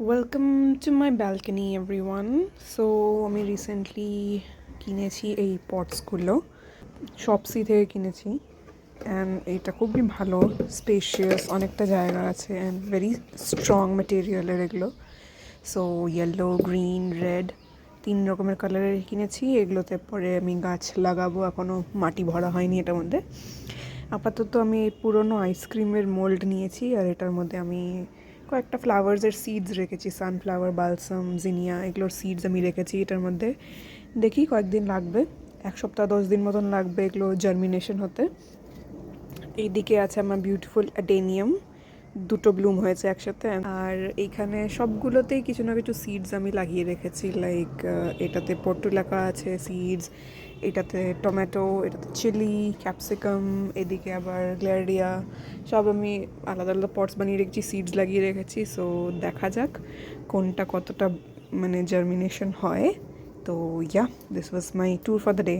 Welcome to my balcony everyone. So আমি recently কিনেছি এই পটসগুলো, শপসি থেকে কিনেছি। অ্যান্ড এটা খুবই ভালো, স্পেশিয়াস, অনেকটা জায়গা আছে অ্যান্ড ভেরি স্ট্রং ম্যাটেরিয়ালের এগুলো। সো ইয়েলো, গ্রিন, রেড, 3 রকমের কালারের কিনেছি। এগুলোতে পরে আমি গাছ লাগাবো, এখনও মাটি ভরা হয়নি এটার মধ্যে। আপাতত আমি এই পুরনো আইসক্রিমের মোল্ড নিয়েছি, আর এটার মধ্যে আমি কয়েকটা ফ্লাওয়ার্সের সিডস রেখেছি, সানফ্লাওয়ার, বালসাম, জিনিয়া, এগুলোর সিডস আমি রেখেছি এটার মধ্যে। দেখি কয়েকদিন লাগবে, 1 সপ্তাহ 10 দিন মতন লাগবে এগুলো জার্মিনেশন হতে। এইদিকে আছে আমার বিউটিফুল অ্যাডেনিয়াম, 2টো ব্লুম হয়েছে একসাথে। আর এইখানে সবগুলোতেই কিছু না কিছু সিডস আমি লাগিয়ে রেখেছি, লাইক এটাতে পর্টুলাকা আছে সিডস, এটাতে টমেটো, এটাতে চিলি, ক্যাপসিকাম, এদিকে আবার গ্ল্যাডিয়া। সব আমি আলাদা আলাদা পটস বানিয়ে রেখেছি, সিডস লাগিয়ে রেখেছি। সো দেখা যাক কোনটা কতটা মানে জার্মিনেশন হয়। তো yeah, this was my tour for the day.